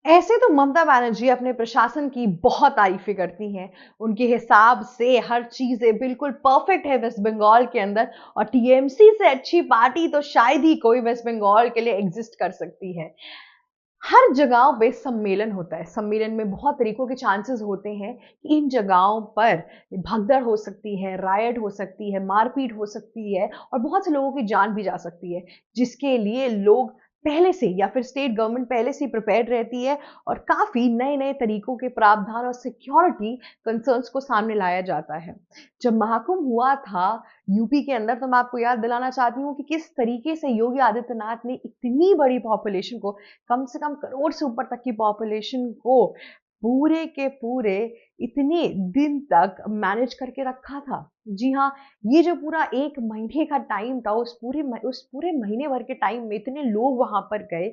ऐसे तो ममता बनर्जी अपने प्रशासन की बहुत तारीफें करती हैं। उनके हिसाब से हर चीजें बिल्कुल परफेक्ट है वेस्ट बंगाल के अंदर, और टीएमसी से अच्छी पार्टी तो शायद ही कोई वेस्ट बंगाल के लिए एग्जिस्ट कर सकती है। हर जगहों पे सम्मेलन होता है, सम्मेलन में बहुत तरीकों के चांसेस होते हैं कि इन जगहों पर भगदड़ हो सकती है, रायट हो सकती है, मारपीट हो सकती है, और बहुत से लोगों की जान भी जा सकती है, जिसके लिए लोग पहले से या फिर स्टेट गवर्नमेंट पहले से प्रिपेयर्ड रहती है, और काफी नए नए तरीकों के प्रावधान और सिक्योरिटी कंसर्न्स को सामने लाया जाता है। जब महाकुंभ हुआ था यूपी के अंदर, तो मैं आपको याद दिलाना चाहती हूँ कि किस तरीके से योगी आदित्यनाथ ने इतनी बड़ी पॉपुलेशन को, कम से कम करोड़ से ऊपर तक की पॉपुलेशन को पूरे के पूरे इतने दिन तक मैनेज करके रखा था। जी हाँ, ये जो पूरा 1 महीने का टाइम था, उस पूरे महीने भर के टाइम में इतने लोग वहां पर गए,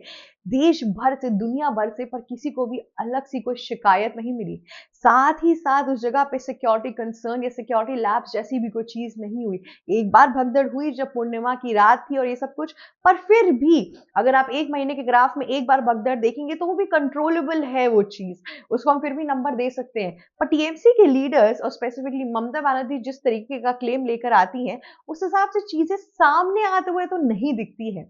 देश भर से, दुनिया भर से, पर किसी को भी अलग सी कोई शिकायत नहीं मिली। साथ ही साथ उस जगह पे सिक्योरिटी कंसर्न या सिक्योरिटी लैब्स जैसी भी कोई चीज नहीं हुई। एक बार भगदड़ हुई जब पूर्णिमा की रात थी और ये सब कुछ, पर फिर भी अगर आप 1 महीने के ग्राफ में एक बार भगदड़ देखेंगे तो वो भी कंट्रोलेबल है वो चीज, उसको हम फिर भी नंबर दे सकते हैं। पर टीएमसी के लीडर्स और स्पेसिफिकली ममता बनर्जी जिस तरीके का क्लेम लेकर आती हैं, उस हिसाब से चीजें सामने आते हुए तो नहीं दिखती है।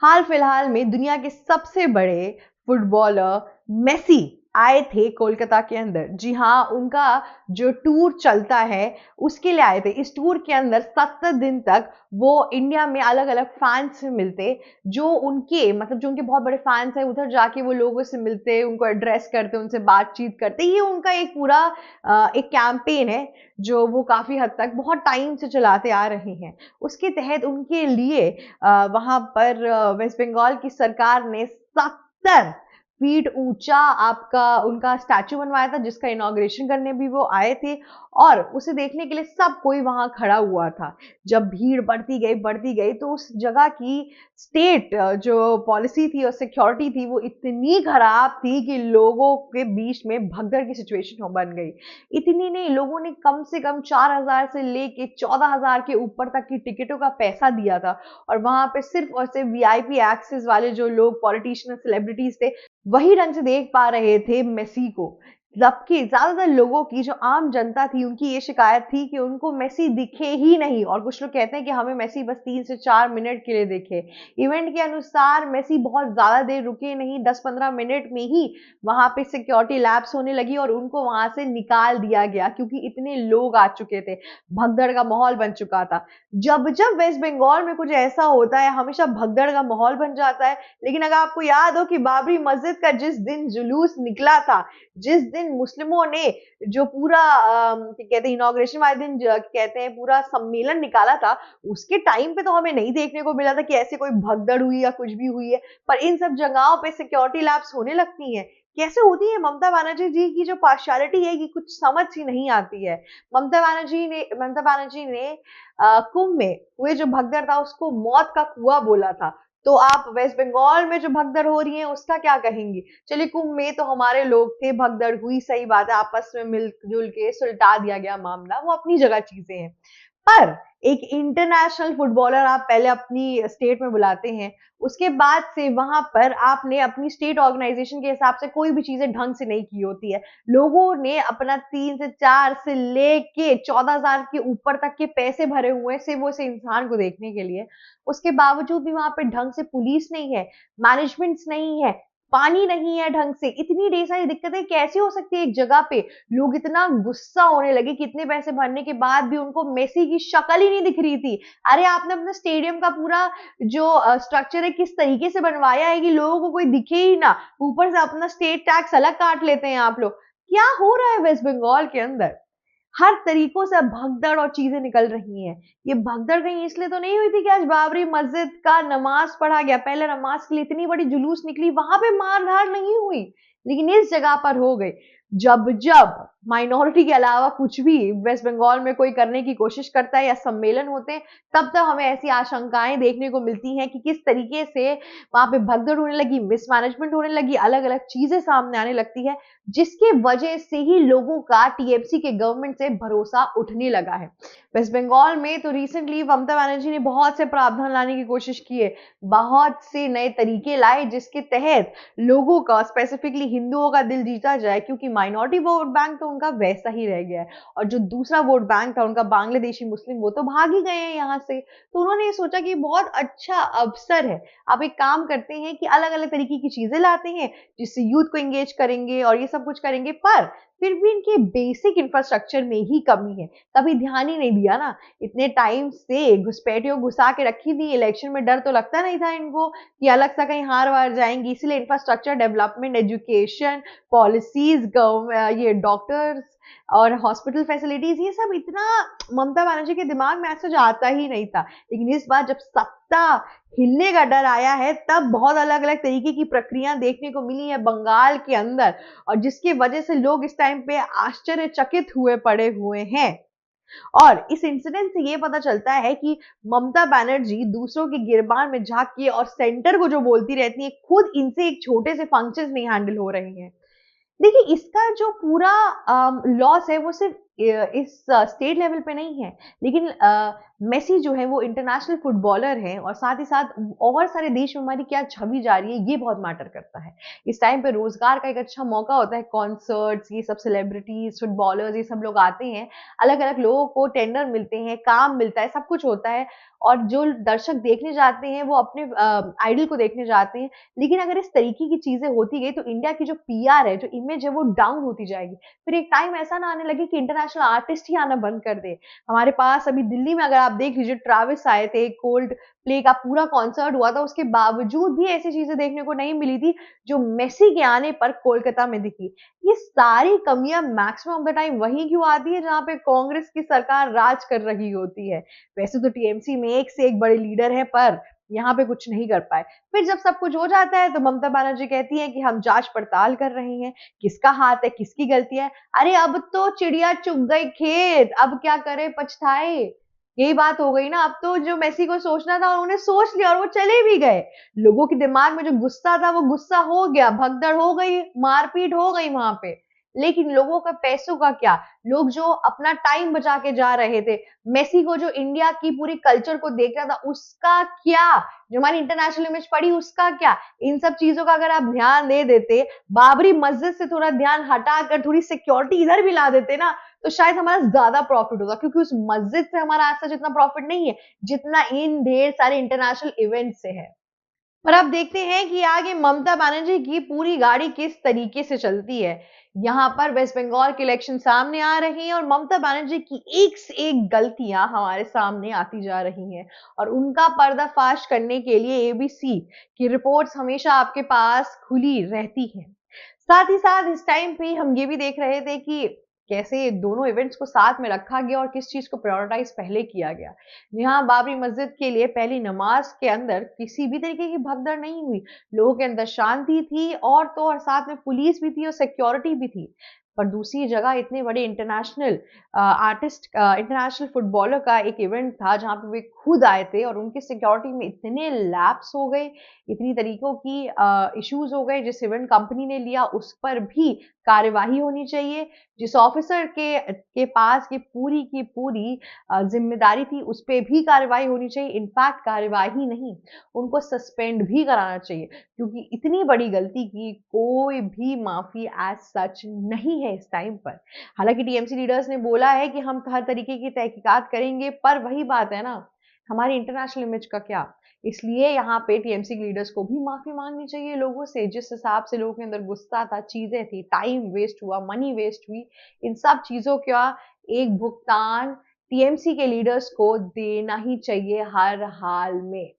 हाल फिलहाल में दुनिया के सबसे बड़े फुटबॉलर मेसी आए थे कोलकाता के अंदर। जी हाँ, उनका जो टूर चलता है उसके लिए आए थे। इस टूर के अंदर 7 दिन तक वो इंडिया में अलग अलग फैंस से मिलते, जो उनके मतलब जो उनके बहुत बड़े फैंस हैं, उधर जाके वो लोगों से मिलते, उनको एड्रेस करते, उनसे बातचीत करते। ये उनका एक पूरा एक कैंपेन है जो वो काफी हद तक बहुत टाइम से चलाते आ रहे हैं। उसके तहत उनके लिए वहां पर वेस्ट बंगाल की सरकार ने 70 फीट ऊंचा आपका उनका स्टैचू बनवाया था, जिसका इनॉग्रेशन करने भी वो आए थे, और उसे देखने के लिए सब कोई वहां खड़ा हुआ था। जब भीड़ बढ़ती गई तो उस जगह की स्टेट जो पॉलिसी थी और सिक्योरिटी थी वो इतनी खराब थी कि लोगों के बीच में भगदड़ की सिचुएशन बन गई। इतनी नहीं, लोगों ने कम से कम 4,000 से लेके 14,000 के ऊपर तक की टिकटों का पैसा दिया था, और वहां पे सिर्फ और सिर्फ वीआईपी एक्सेस वाले जो लोग पॉलिटिशियन सेलिब्रिटीज थे वही ढंग से देख पा रहे थे मेसी को। जबकि ज्यादातर लोगों की, जो आम जनता थी, उनकी ये शिकायत थी कि उनको मेसी दिखे ही नहीं, और कुछ लोग कहते हैं कि हमें मेसी बस 3 से 4 मिनट के लिए दिखे। इवेंट के अनुसार मेसी बहुत ज्यादा देर रुके नहीं, 10-15 मिनट में ही वहां पे सिक्योरिटी लैप्स होने लगी और उनको वहां से निकाल दिया गया, क्योंकि इतने लोग आ चुके थे, भगदड़ का माहौल बन चुका था। जब जब वेस्ट बंगाल में कुछ ऐसा होता है, हमेशा भगदड़ का माहौल बन जाता है। लेकिन अगर आपको याद हो कि बाबरी मस्जिद का जिस दिन जुलूस निकला था, जिस दिन मुस्लिमों ने जो पूरा कहते हैं इनॉग्रेशन वाले दिन, कहते हैं पूरा सम्मेलन निकाला था, उसके टाइम पे तो हमें नहीं देखने को मिला था कि ऐसे कोई भगदड़ हुई या कुछ भी हुई है। पर इन सब जगहों पे सिक्योरिटी लैब्स होने लगती हैं। कैसे होती है? ममता बनर्जी जी की जो पार्शियलिटी है कि कुछ समझ ही नहीं आती है। ममता बनर्जी ने कुंभ में हुए जो भगदड़ था उसको मौत का कुआं बोला था। तो आप वेस्ट बंगाल में जो भगदड़ हो रही है उसका क्या कहेंगी? चलिए, कुंभ में तो हमारे लोग थे, भगदड़ हुई, सही बात है, आपस में मिलजुल के सुलटा दिया गया मामला, वो अपनी जगह चीजें हैं। पर एक इंटरनेशनल फुटबॉलर आप पहले अपनी स्टेट में बुलाते हैं, उसके बाद से वहां पर आपने अपनी स्टेट ऑर्गेनाइजेशन के हिसाब से कोई भी चीजें ढंग से नहीं की होती है। लोगों ने अपना 3 से 4 से लेके 14,000 के ऊपर तक के पैसे भरे हुए हैं सिर्फ उस इंसान को देखने के लिए। उसके बावजूद भी वहां पे ढंग से पुलिस नहीं है, मैनेजमेंट नहीं है, पानी नहीं है ढंग से, इतनी ढेर सारी दिक्कतें कैसी हो सकती है एक जगह पे? लोग इतना गुस्सा होने लगे, कितने पैसे भरने के बाद भी उनको मेसी की शक्ल ही नहीं दिख रही थी। अरे आपने अपने स्टेडियम का पूरा जो स्ट्रक्चर है किस तरीके से बनवाया है कि लोगों को कोई दिखे ही ना, ऊपर से अपना स्टेट टैक्स अलग काट लेते हैं आप लोग। क्या हो रहा है वेस्ट बंगाल के अंदर? हर तरीकों से भगदड़ और चीजें निकल रही हैं। ये भगदड़ कहीं इसलिए तो नहीं हुई थी कि आज बाबरी मस्जिद का नमाज पढ़ा गया, पहले नमाज के लिए इतनी बड़ी जुलूस निकली, वहां पे मारधाड़ नहीं हुई, लेकिन इस जगह पर हो गई। जब जब माइनॉरिटी के अलावा कुछ भी वेस्ट बंगाल में कोई करने की कोशिश करता है या सम्मेलन होते हैं, तब तक हमें ऐसी आशंकाएं देखने को मिलती हैं कि किस तरीके से वहां पे भगदड़ होने लगी, मिसमैनेजमेंट होने लगी, अलग अलग चीजें सामने आने लगती है, जिसके वजह से ही लोगों का टीएमसी के गवर्नमेंट से भरोसा उठने लगा है। वेस्ट बंगाल में तो रिसेंटली ममता बनर्जी ने बहुत से प्रावधान लाने की कोशिश की है, बहुत से नए तरीके लाए जिसके तहत लोगों का, स्पेसिफिकली हिंदुओं का दिल जीता जाए, क्योंकि माइनॉरिटी वोट बैंक तो उनका वैसा ही रह गया है, और जो दूसरा वोट बैंक था उनका बांग्लादेशी मुस्लिम, वो तो भाग ही गए हैं यहाँ से। तो उन्होंने ये सोचा कि बहुत अच्छा अवसर है, आप एक काम करते हैं कि अलग अलग तरीके की चीजें लाते हैं जिससे यूथ को एंगेज करेंगे और ये सब कुछ करेंगे, पर फिर भी इनके बेसिक इंफ्रास्ट्रक्चर में ही कमी है। कभी ध्यान ही नहीं दिया ना, इतने टाइम से घुसपैठियों घुसा के रखी थी, इलेक्शन में डर तो लगता नहीं था इनको कि अलग सा कहीं हार वार जाएंगी, इसलिए इंफ्रास्ट्रक्चर डेवलपमेंट, एजुकेशन पॉलिसीज, ये डॉक्टर्स और हॉस्पिटल फैसिलिटीज, ये सब इतना ममता बनर्जी के दिमाग में ऐसा आता ही नहीं था। लेकिन इस बार जब सत्ता हिलने का डर आया है, तब बहुत अलग अलग तरीके की प्रक्रिया देखने को मिली है बंगाल के अंदर, और जिसकी वजह से लोग इस टाइम पे आश्चर्यचकित हुए पड़े हुए हैं। और इस इंसिडेंट से ये पता चलता है कि ममता बनर्जी दूसरों के गिरबान में झांक के और सेंटर को जो बोलती रहती है, खुद इनसे एक छोटे से फंक्शंस नहीं हैंडल हो रहे हैं। देखिए, इसका जो पूरा लॉस है वो सिर्फ इस स्टेट लेवल पे नहीं है, लेकिन मेसी जो है वो इंटरनेशनल फुटबॉलर हैं, और साथ ही साथ और सारे देश में हमारी क्या छवि जा रही है, ये बहुत मैटर करता है। इस टाइम पे रोजगार का एक अच्छा मौका होता है, कॉन्सर्ट्स, ये सब सेलिब्रिटीज, फुटबॉलर्स, ये सब लोग आते हैं, अलग अलग लोगों को टेंडर मिलते हैं, काम मिलता है, सब कुछ होता है, और जो दर्शक देखने जाते हैं वो अपने आइडल को देखने जाते हैं। लेकिन अगर इस तरीके की चीजें होती गई तो इंडिया की जो पीआर है, जो इमेज है, वो डाउन होती जाएगी। फिर एक टाइम ऐसा ना आने लगे कि इंटरनेशनल आर्टिस्ट ही आना बंद कर दे। हमारे पास अभी दिल्ली में अगर आप देख लीजिए, ट्रैविस आए थे, कोल्ड प्ले का पूरा कॉन्सर्ट हुआ था, उसके बावजूद भी ऐसी चीजें देखने को नहीं मिली थी जो मेसी के आने पर कोलकाता में दिखी। ये सारी कमियां मैक्सिमम ऑफ द टाइम वहीं क्यों आती है जहां पे कांग्रेस की सरकार राज कर रही होती है। वैसे तो टीएमसी में एक से एक बड़े लीडर है, पर यहाँ पे कुछ नहीं कर पाए। फिर जब सब कुछ हो जाता है तो ममता बनर्जी कहती है कि हम जांच पड़ताल कर रहे हैं, किसका हाथ है, किसकी गलती है। अरे अब तो चिड़िया चुग गई खेत, अब क्या करे पछताए, यही बात हो गई ना। अब तो जो मेसी को सोचना था उन्होंने सोच लिया और वो चले भी गए। लोगों के दिमाग में जो गुस्सा था वो गुस्सा हो गया, भगदड़ हो गई, मारपीट हो गई वहां पे। लेकिन लोगों का पैसों का क्या, लोग जो अपना टाइम बचा के जा रहे थे, मेसी को जो इंडिया की पूरी कल्चर को देख रहा था, उसका क्या, जो हमारी इंटरनेशनल इमेज पड़ी उसका क्या। इन सब चीजों का अगर आप ध्यान दे देते, बाबरी मस्जिद से थोड़ा ध्यान हटाकर थोड़ी सिक्योरिटी इधर भी ला देते ना, तो शायद हमारा ज्यादा प्रॉफिट होगा, क्योंकि उस मस्जिद से हमारा ऐसा जितना प्रॉफिट नहीं है जितना इन ढेर सारे इंटरनेशनल इवेंट से है। पर अब देखते हैं कि आगे ममता बनर्जी की पूरी गाड़ी किस तरीके से चलती है। यहाँ पर वेस्ट बंगाल के इलेक्शन सामने आ रहे हैं और ममता बनर्जी की एक से एक गलतियां हमारे सामने आती जा रही हैं, और उनका पर्दाफाश करने के लिए एबीसी की रिपोर्ट्स हमेशा आपके पास खुली रहती हैं। साथ ही साथ इस टाइम पे हम ये भी देख रहे थे कि कैसे दोनों इवेंट्स को साथ में रखा गया और किस चीज को प्रायोरिटाइज पहले किया गया। जहां बाबरी मस्जिद के लिए पहली नमाज के अंदर किसी भी तरीके की भगदड़ नहीं हुई, लोगों के अंदर शांति थी, और तो और साथ में पुलिस भी थी और सिक्योरिटी भी थी। पर दूसरी जगह इतने बड़े इंटरनेशनल आर्टिस्ट, इंटरनेशनल फुटबॉलर का एक इवेंट था जहां पे वे खुद आए थे, और उनके सिक्योरिटी में इतने लैप्स हो गए, इतनी तरीकों की इश्यूज हो गए, जिस इवेंट कंपनी ने लिया उस पर भी कार्यवाही होनी चाहिए। जिस ऑफिसर के पास की पूरी जिम्मेदारी थी, उस पर भी कार्यवाही होनी चाहिए। इनफैक्ट कार्यवाही नहीं, उनको सस्पेंड भी कराना चाहिए, क्योंकि इतनी बड़ी गलती की कोई भी माफी एज सच नहीं है इस टाइम पर। हालांकि टीएमसी लीडर्स ने बोला है कि हम हर तरीके की तहकीकात करेंगे, पर वही बात है ना, हमारी इंटरनेशनल इमेज का क्या। इसलिए यहाँ पे टीएमसी लीडर्स को भी माफी मांगनी चाहिए लोगों से। जिस हिसाब से लोगों के अंदर गुस्सा था, चीजें थी, टाइम वेस्ट हुआ, मनी वेस्ट हुई, इन सब चीजों का एक भुगतान टीएमसी के लीडर्स को देना ही चाहिए हर हाल में।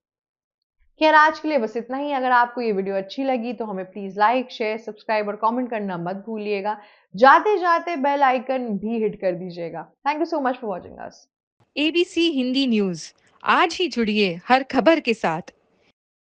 खैर, आज के लिए बस इतना ही। अगर आपको ये वीडियो अच्छी लगी तो हमें प्लीज लाइक, शेयर, सब्सक्राइब और कमेंट करना मत भूलिएगा। जाते जाते बेल आइकन भी हिट कर दीजिएगा। Thank you so much for watching us. ABC Hindi news, आज ही जुड़िए हर खबर के साथ।